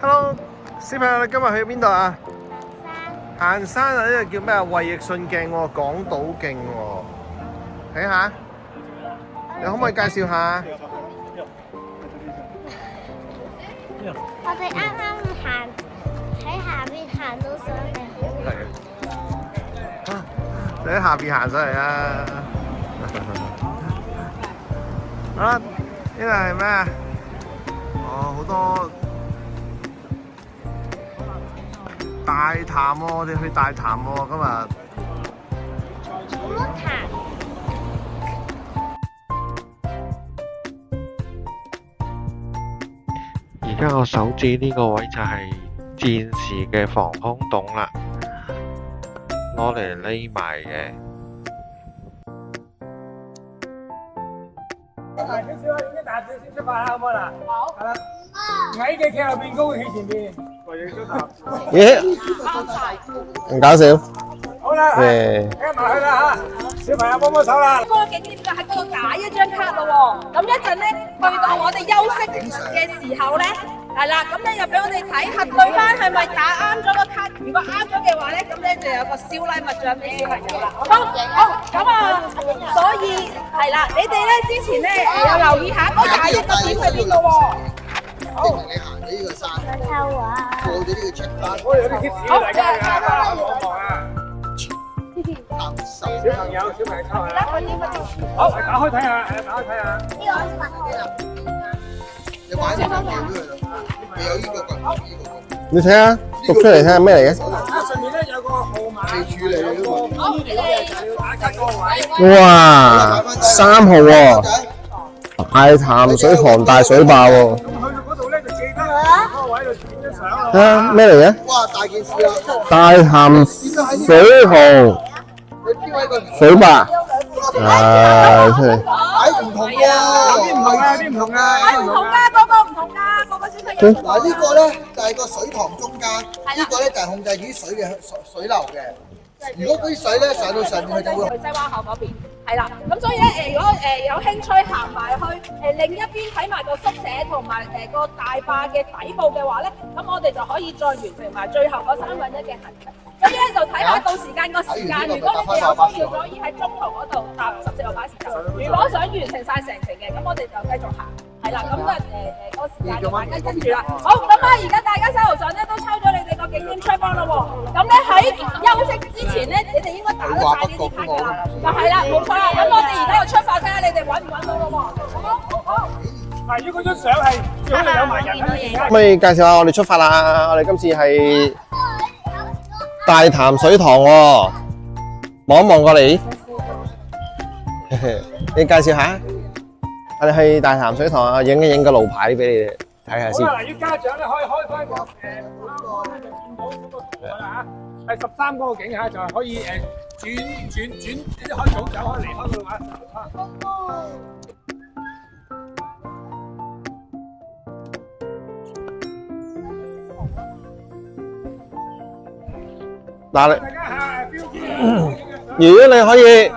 Hello，小朋友，你今日去邊度啊？行山啊！呢個叫咩啊？衛奕信徑喎，港島徑喎。睇下，你可唔可以介紹下？我哋啱啱行喺下邊行到上嚟，係啊，你喺下邊行上嚟啊！好啦，呢度係咩啊？哦，好多大潭喎，我哋去大潭喎，今日。好多潭。而家我手指呢個位就係戰時嘅防空洞啦，攞嚟匿埋嘅。小朋友已經大少少出發啦，好唔好啦？好。係啦。矮嘅企後邊，高嘅企前邊。衛奕信潭。咦？咁搞笑？好啦，聽埋去啦嚇，小朋友幫幫手啦。嗰個景點就喺嗰度打一張卡咯喎，咁一陣咧去到我哋休息嘅時候咧，係啦，咁你就俾我哋睇核對翻係咪打啱咗個卡，如果啱咗嘅話咧，咁咧就有個小禮物獎俾小朋友啦。好，咁啊，所以係啦，你哋咧之前咧有留意下嗰21個點喺邊度喎？證明你行咗呢個山，抽啊！過咗呢個 check 單，我哋有啲 tips 俾大家㗎，望望啊！行手小朋友抽下。好，打開睇下，打開睇下。你買呢個俾佢啦，你有呢個棍，呢個棍。你睇下，讀出嚟睇下咩嚟嘅？啊，上面咧有個號碼，記住你㗎嘛。好，你哋就要打卡個位。哇，3號喎，大潭水塘大水壩喎。咁去到嗰度咧就記得嗰個位度影張相啊。啊，咩嚟嘅？哇，大件事啦！大潭水塘你邊位個水壩？出嚟。哎，唔同喎，有啲唔同啊，有啲唔同啊，有啲唔同啊。個個唔同㗎，個個小朋友。嗱，呢個咧就係個水塘中間，呢個咧就係控制住啲水嘅水流嘅。如果嗰啲水咧上到上面，佢就會去西灣口嗰邊，係啦。咁所以咧如果有興趣行埋去另一邊睇埋個宿舍同埋個大壩嘅底部嘅話咧，咁我哋就可以再完成埋最後嗰1/3嘅行程。所以咧就睇下到時間個時間，如果你哋有需要可以喺中途嗰度搭14號巴士走。如果想完成晒成程嘅，咁我哋就繼續行。係啦，咁啊個時間就大家跟住啦。好，咁啊而家大家手頭上咧都抽咗你哋個景點 check 幫咯喎。咁咧喺休息之前咧，你哋應該打得晒呢啲卡㗎啦。就係啦，冇錯啦。咁我哋而家就出發睇下你哋揾唔揾到咯喎。好。嗱，如果嗰張相係最好有埋人喺度。可唔可以介紹下我哋出發啦？我哋今次係大潭水塘喎，望一望過嚟。你介紹下，我哋去大潭水塘啊，影一影個路牌俾你哋睇下先。好啦，嗱，要家長咧可以開翻個咧就見到嗰個圖啦嚇，係13嗰個景嚇，就係可以轉，即係可以早走，可以離開嗰度啊。嗱，大家嚇標記如果你可以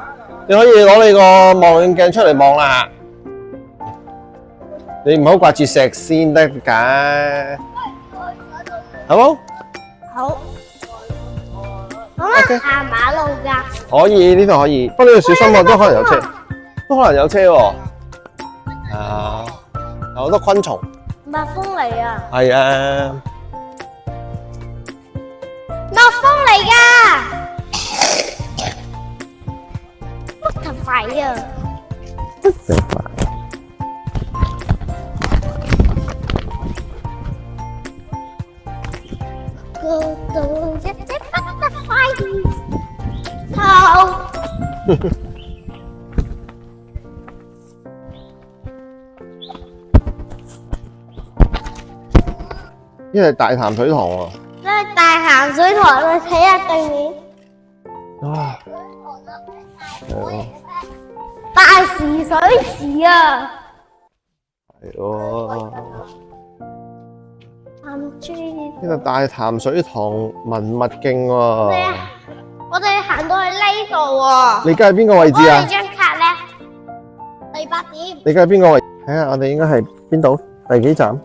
攞你個望遠鏡出嚟望啦，你唔好掛住石先得㗎，好冇？好。可能行馬路㗎。可以，呢度可以，不過你要小心喎，都可能有車，喎。啊，有好多昆蟲。蜜蜂嚟啊！係啊。蜜蜂嚟㗎！乜咁快啊？嗰度一隻不得快，好。呢係大潭水塘喎。即係大潭水塘，你睇下對面。哇！係喎。大時水池啊！係喎。呢個大潭水塘文物徑喎。我哋行到去呢度喎。你而家喺邊個位置啊？我哋張卡咧，第8點。你而家喺邊個位？睇下我哋應該係邊度？第幾站？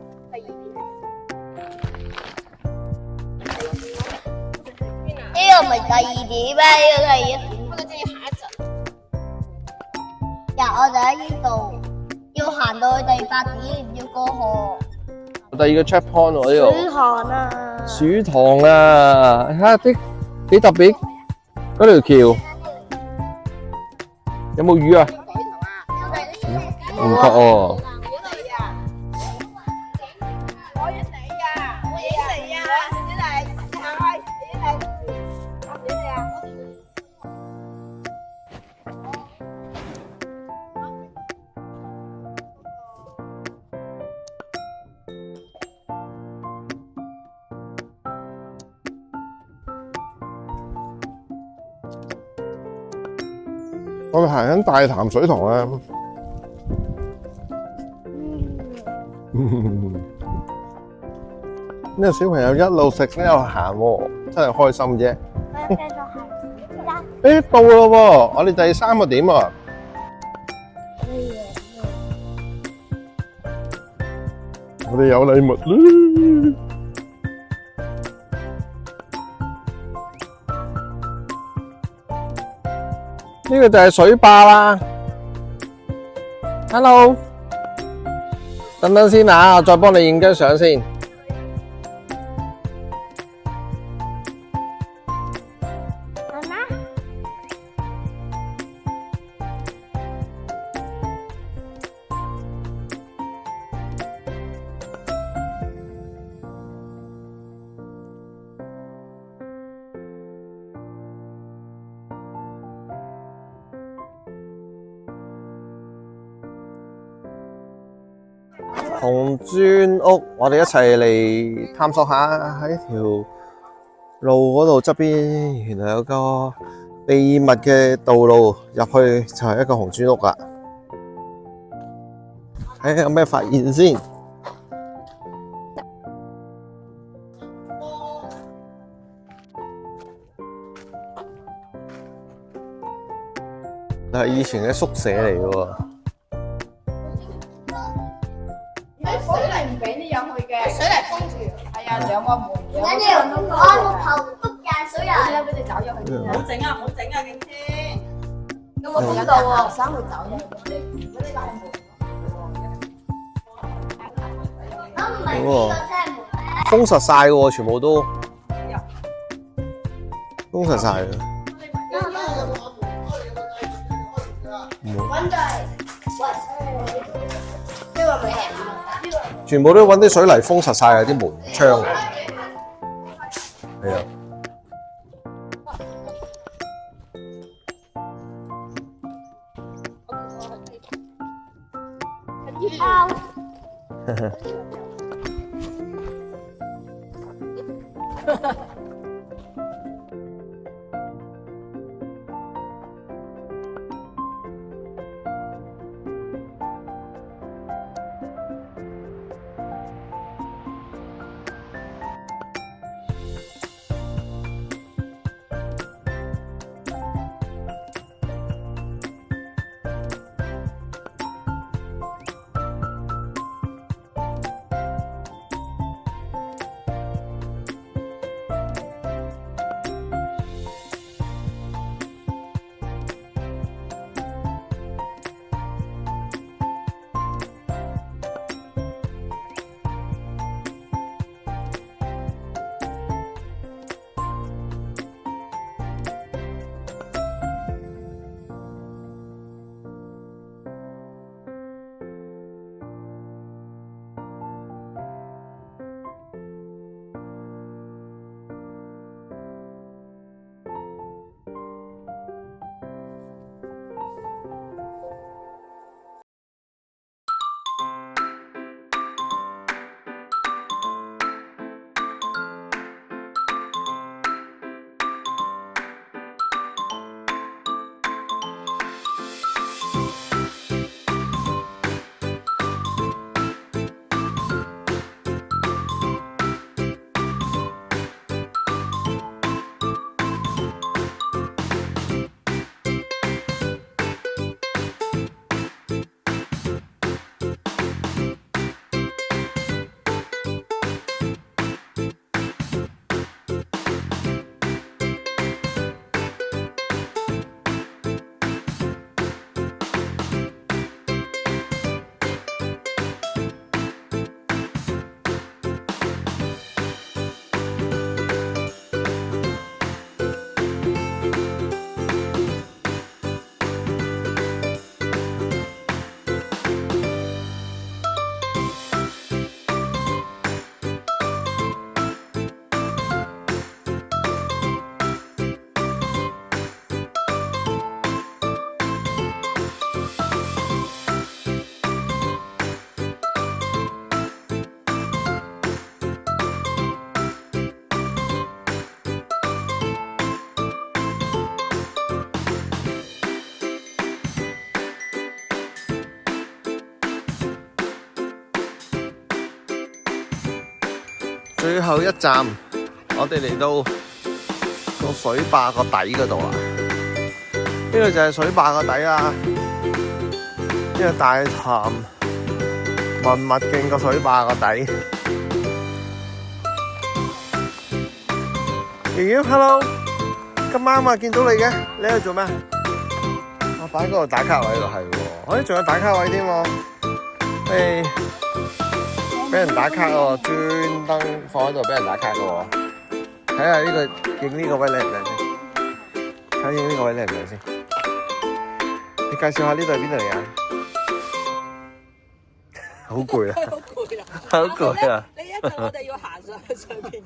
唔係第2點咩？呢個都係1點。不過真係下一陣。我哋喺呢度要行到去第8點，要過河。第2個 check point 喎呢度。水塘啊！水塘啊！睇下啲幾特別，嗰條橋有冇魚啊？唔覺喎。我哋行緊大潭水塘啊！呢個小朋友一路食一路行喎，真係開心啫。我繼續行。誒到咯喎，我哋第3個點啊！我哋有禮物啦！呢個就係水壩啦。Hello， 等等先啊，我再幫你影張相先。媽媽，紅磚屋，我哋一齊嚟探索下喺條路嗰度側邊，原來有個秘密嘅道路入去就係一個紅磚屋啦。睇下有咩發現先。係以前嘅宿舍嚟嘅喎。水泥唔俾你入去嘅，水泥封住。係啊，兩個門。跟住我木頭篤入水啊！俾你走入去。唔好整啊！唔好整啊！景天。有冇知知道啊道學生會走入去？如果你話係門。咁唔係呢個真係門咩？封實晒嘅喎，全部都封實晒嘅。揾到係，呢個咩？全部都揾啲水泥封實晒嘅啲門窗。係啊。最後一站，我哋嚟到個水壩個底嗰度啦。呢度就係水壩個底啦。呢個大潭文物徑個水壩個底。瑤瑤 ，hello， 咁啱啊，見到你嘅，你喺度做咩？我擺嗰個打卡位度係喎，仲有打卡位添喎。誒，俾人打卡喎，專登放喺度俾人打卡嘅喎。睇下呢個影呢個位靚唔靚先？睇下影呢個位靚唔靚先？你介紹下呢度係邊度嚟啊？好攰啊！好攰啊！好攰啊！呢一陣我哋要行上去上邊。